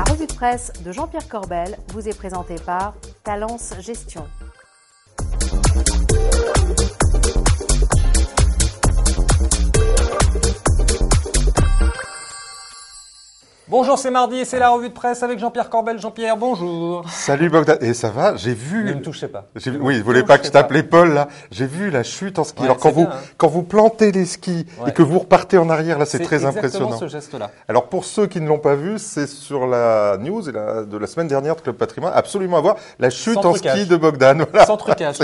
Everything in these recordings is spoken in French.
La revue de presse de Jean-Pierre Corbel vous est présentée par Talence Gestion. Bonjour, c'est mardi et c'est la revue de presse avec Jean-Pierre Corbel. Jean-Pierre, bonjour. Salut Bogdan. Et ça va? J'ai vu. Ne me touchez pas. Oui, vous voulez pas que je tape l'épaule là. J'ai vu la chute en ski. Ouais, alors quand vous plantez les skis et que vous repartez en arrière, là, c'est très impressionnant. C'est exactement ce geste-là. Alors pour ceux qui ne l'ont pas vu, c'est sur la news de la semaine dernière de Club Patrimoine. Absolument à voir la chute en ski de Bogdan. Voilà. Sans trucage.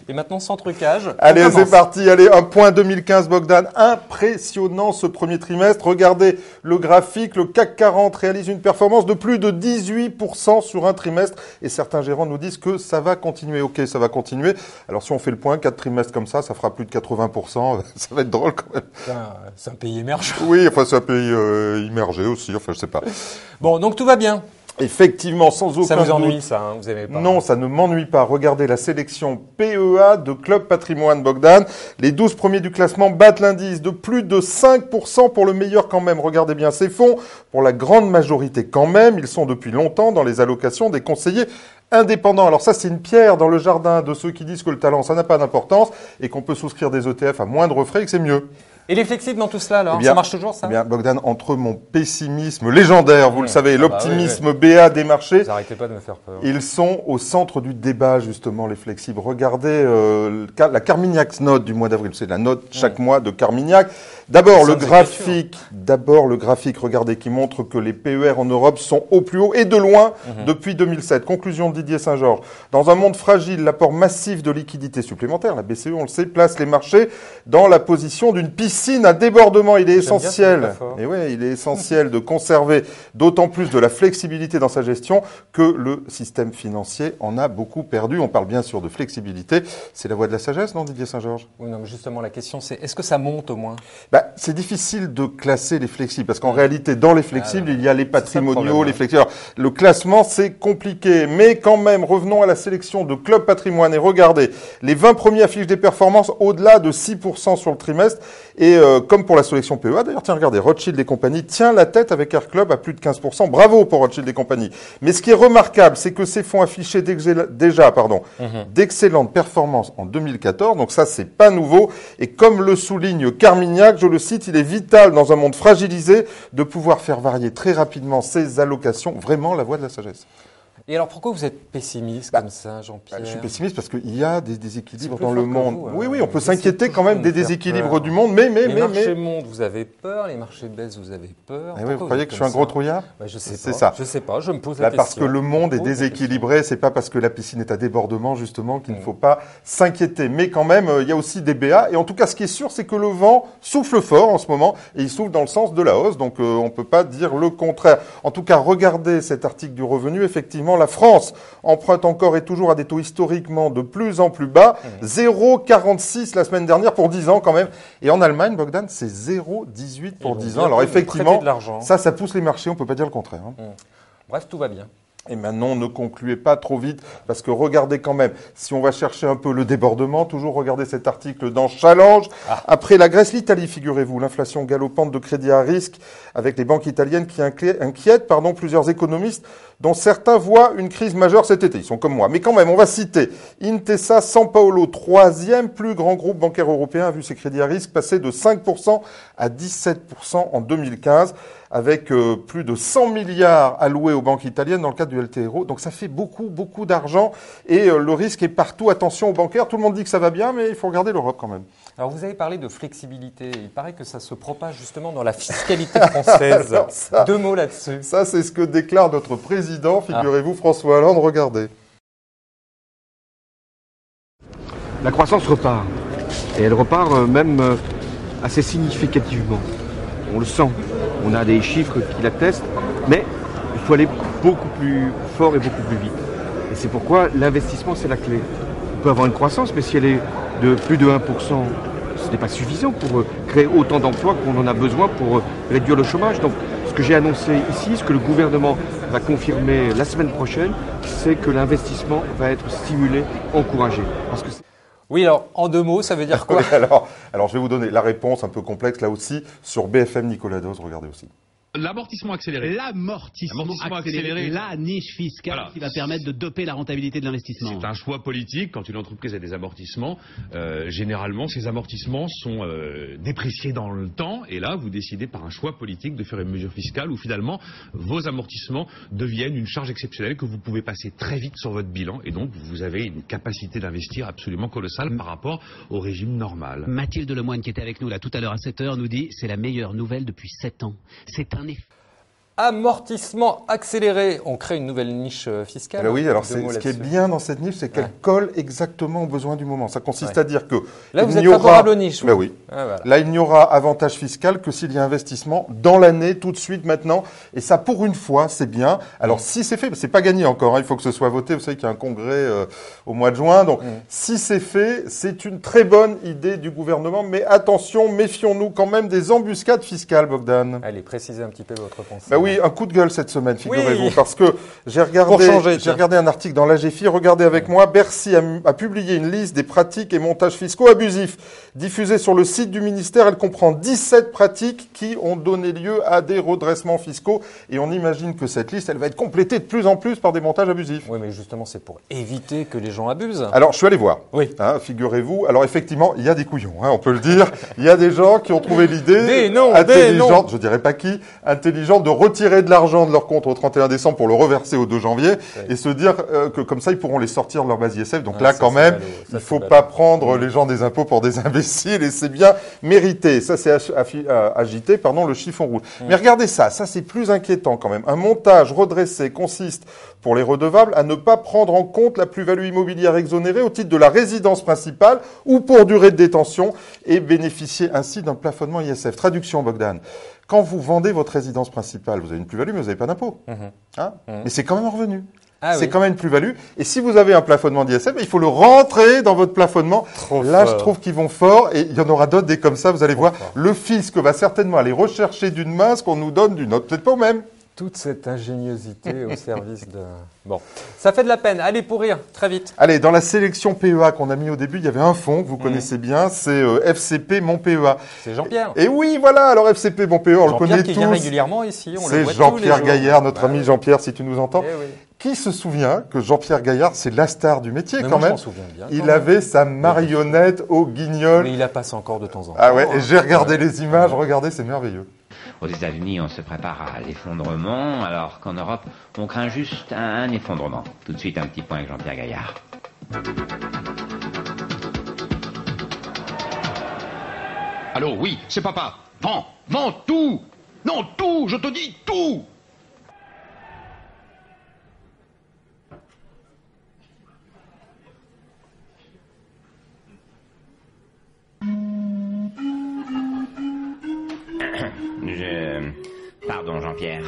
Et maintenant, sans trucage. Allez, c'est parti. Allez, un point 2015, Bogdan. Impressionnant ce premier trimestre. Regardez le graphique. Le CAC 40 réalise une performance de plus de 18% sur un trimestre. Et certains gérants nous disent que ça va continuer. Ok, ça va continuer. Alors, si on fait le point, 4 trimestres comme ça fera plus de 80%. Ça va être drôle quand même. C'est un pays émergent. Oui, enfin, c'est un pays immergé aussi. Enfin, je sais pas. Bon, donc tout va bien. Effectivement, sans aucun doute. Ça vous ennuie, ça, hein, vous aimez pas? Non, ça ne m'ennuie pas. Regardez la sélection PEA de Club Patrimoine Bogdan. Les 12 premiers du classement battent l'indice de plus de 5% pour le meilleur quand même. Regardez bien ces fonds. Pour la grande majorité quand même, ils sont depuis longtemps dans les allocations des conseillers indépendants. Alors ça, c'est une pierre dans le jardin de ceux qui disent que le talent, ça n'a pas d'importance et qu'on peut souscrire des ETF à moindre frais et que c'est mieux. Et les flexibles dans tout cela, alors? Ça marche toujours, ça? Eh bien, Bogdan, entre mon pessimisme légendaire, vous le savez, l'optimisme BA des marchés. Vous arrêtez pas de me faire peur. Ils sont au centre du débat, justement, les flexibles. Regardez la Carmignac Note du mois d'avril. C'est la note chaque mois de Carmignac. D'abord, le graphique, regardez, qui montre que les PER en Europe sont au plus haut et de loin depuis 2007. Conclusion de Didier Saint-Georges. Dans un monde fragile, l'apport massif de liquidités supplémentaires, la BCE, on le sait, place les marchés dans la position d'une piscine à débordement. Il est essentiel, et ouais, il est essentiel de conserver d'autant plus de la flexibilité dans sa gestion que le système financier en a beaucoup perdu. On parle bien sûr de flexibilité. C'est la voie de la sagesse, non, Didier Saint-Georges? Oui, non, mais justement, la question, c'est est-ce que ça monte au moins? C'est difficile de classer les flexibles parce qu'en réalité, dans les flexibles, il y a les patrimoniaux, les flexibles. Alors, le classement, c'est compliqué, mais quand même, revenons à la sélection de Club Patrimoine et regardez, les 20 premiers affichent des performances au-delà de 6% sur le trimestre et comme pour la sélection PEA, d'ailleurs, tiens, regardez, Rothschild et compagnie tient la tête avec Air Club à plus de 15%. Bravo pour Rothschild et compagnie. Mais ce qui est remarquable, c'est que ces fonds affichaient déjà d'excellentes performances en 2014, donc ça, c'est pas nouveau. Et comme le souligne Carmignac, je le cite, il est vital dans un monde fragilisé de pouvoir faire varier très rapidement ses allocations. Vraiment la voie de la sagesse. Et alors, pourquoi vous êtes pessimiste comme ça, Jean-Pierre? Je suis pessimiste parce qu'il y a des déséquilibres dans le monde. Oui, on peut s'inquiéter quand même des déséquilibres du monde, mais... Les marchés montent, vous avez peur, les marchés baissent, vous avez peur. Vous croyez que je suis un gros trouillard? Je sais pas. C'est ça. Je sais pas, je me pose la question. Parce que le monde est déséquilibré, c'est pas parce que la piscine est à débordement, justement, qu'il ne faut pas s'inquiéter. Mais quand même, il y a aussi des BA. Et en tout cas, ce qui est sûr, c'est que le vent souffle fort en ce moment, et il souffle dans le sens de la hausse. Donc, on peut pas dire le contraire. En tout cas, regardez cet article du revenu. Effectivement, la France emprunte encore et toujours à des taux historiquement de plus en plus bas. 0,46 la semaine dernière pour 10 ans quand même. Et en Allemagne, Bogdan, c'est 0,18 pour 10 ans. Alors effectivement, ça pousse les marchés, on peut pas dire le contraire. Bref, tout va bien. Et maintenant, ne concluez pas trop vite, parce que regardez quand même, si on va chercher un peu le débordement, toujours regardez cet article dans Challenge. Après la Grèce, l'Italie, figurez-vous, l'inflation galopante de crédit à risque avec les banques italiennes qui inquiètent plusieurs économistes, dont certains voient une crise majeure cet été. Ils sont comme moi. Mais quand même, on va citer Intesa Sanpaolo, troisième plus grand groupe bancaire européen, a vu ses crédits à risque passer de 5% à 17% en 2015. Avec plus de 100 milliards alloués aux banques italiennes dans le cadre du LTRO. Donc ça fait beaucoup d'argent et le risque est partout. Attention aux bancaires, tout le monde dit que ça va bien, mais il faut regarder l'Europe quand même. Alors vous avez parlé de flexibilité, il paraît que ça se propage justement dans la fiscalité française. Deux mots là-dessus. Ça, c'est ce que déclare notre président, figurez-vous, François Hollande, regardez. La croissance repart, et elle repart même assez significativement. On le sent. On a des chiffres qui l'attestent, mais il faut aller beaucoup plus fort et beaucoup plus vite. Et c'est pourquoi l'investissement, c'est la clé. On peut avoir une croissance, mais si elle est de plus de 1%, ce n'est pas suffisant pour créer autant d'emplois qu'on en a besoin pour réduire le chômage. Donc, ce que j'ai annoncé ici, ce que le gouvernement va confirmer la semaine prochaine, c'est que l'investissement va être stimulé, encouragé. Parce que oui, alors, en deux mots, ça veut dire quoi? Alors, je vais vous donner la réponse un peu complexe, là aussi, sur BFM Nicolas Dose, regardez aussi. L'amortissement accéléré. L'amortissement accéléré. La niche fiscale qui va permettre de doper la rentabilité de l'investissement. C'est un choix politique. Quand une entreprise a des amortissements, généralement, ces amortissements sont dépréciés dans le temps. Et là, vous décidez par un choix politique de faire une mesure fiscale où finalement, vos amortissements deviennent une charge exceptionnelle que vous pouvez passer très vite sur votre bilan. Et donc, vous avez une capacité d'investir absolument colossale par rapport au régime normal. Mathilde Lemoine, qui était avec nous là tout à l'heure à 7h, nous dit c'est la meilleure nouvelle depuis 7 ans. C'est un effet. Amortissement accéléré, on crée une nouvelle niche fiscale. Alors oui, alors ce qui est bien dans cette niche, c'est qu'elle colle exactement aux besoins du moment. Ça consiste à dire que là, vous êtes favorable aux niches. Ben oui. Ah, voilà. Là, il n'y aura avantage fiscal que s'il y a investissement dans l'année, tout de suite, maintenant. Et ça, pour une fois, c'est bien. Alors, si c'est fait, c'est pas gagné encore. Il faut que ce soit voté. Vous savez qu'il y a un congrès au mois de juin. Donc, si c'est fait, c'est une très bonne idée du gouvernement. Mais attention, méfions-nous quand même des embuscades fiscales, Bogdan. Allez, précisez un petit peu votre pensée. Ben oui, un coup de gueule cette semaine, figurez-vous, parce que j'ai regardé un article dans l'AGFI. Regardez avec moi, Bercy a publié une liste des pratiques et montages fiscaux abusifs diffusée sur le site du ministère. Elle comprend 17 pratiques qui ont donné lieu à des redressements fiscaux. Et on imagine que cette liste, elle va être complétée de plus en plus par des montages abusifs. Oui, mais justement, c'est pour éviter que les gens abusent. Alors, je suis allé voir. Oui. Hein, figurez-vous. Alors, effectivement, il y a des couillons, hein, on peut le dire. Il y a des gens qui ont trouvé l'idée intelligente, je dirais pas qui, intelligente de retirer de l'argent de leur compte au 31 décembre pour le reverser au 2 janvier et se dire que comme ça, ils pourront les sortir de leur base ISF. Donc là, quand même, il faut pas prendre les gens des impôts pour des imbéciles et c'est bien mérité. Ça, c'est agité, le chiffon rouge. Mais regardez ça c'est plus inquiétant quand même. Un montage redressé consiste pour les redevables à ne pas prendre en compte la plus-value immobilière exonérée au titre de la résidence principale ou pour durée de détention et bénéficier ainsi d'un plafonnement ISF. Traduction, Bogdan. Quand vous vendez votre résidence principale, vous avez une plus-value, mais vous n'avez pas d'impôt. Mais c'est quand même un revenu. C'est quand même une plus-value. Et si vous avez un plafonnement d'ISF, il faut le rentrer dans votre plafonnement. Je trouve qu'ils vont fort. Et il y en aura d'autres des comme ça, vous allez voir. Le fisc va certainement aller rechercher d'une main ce qu'on nous donne d'une autre. Peut-être pas au même. Toute cette ingéniosité au service de... Bon, ça fait de la peine. Allez, pour rire, très vite. Allez, dans la sélection PEA qu'on a mis au début, il y avait un fonds que vous connaissez bien, c'est FCP Mon PEA. C'est Jean-Pierre. Et oui, voilà, alors FCP Mon PEA, on le connaît tous. Jean-Pierre qui vient régulièrement ici, on le voit tous les jours. C'est Jean-Pierre Gaillard, notre ami Jean-Pierre, si tu nous entends. Eh oui. Qui se souvient que Jean-Pierre Gaillard, c'est la star du métier quand même. Je m'en souviens bien. Il avait sa marionnette au Guignol. Mais il la passe encore de temps en temps. Ah ouais, et j'ai regardé les images, regardez, c'est merveilleux. Aux États-Unis, on se prépare à l'effondrement, alors qu'en Europe, on craint juste un effondrement. Tout de suite, un petit point avec Jean-Pierre Gaillard. Allô, oui, c'est papa. Vends tout. Non, tout, je te dis tout. Pardon, Jean-Pierre.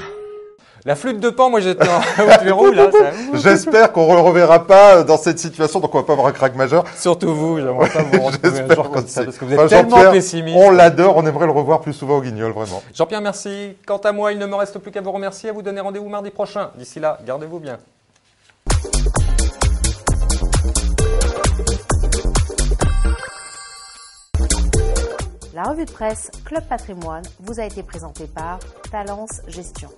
La flûte de Pan, moi j'étais en haute verrou, là. J'espère qu'on ne le reverra pas dans cette situation, donc on va pas avoir un crack majeur. Surtout vous, j'aimerais pas vous retrouver un jour comme ça, parce que vous êtes tellement pessimiste. On l'adore, on aimerait le revoir plus souvent au Guignol, vraiment. Jean-Pierre, merci. Quant à moi, il ne me reste plus qu'à vous remercier, à vous donner rendez-vous mardi prochain. D'ici là, gardez-vous bien. La revue de presse Club Patrimoine vous a été présentée par Talence Gestion.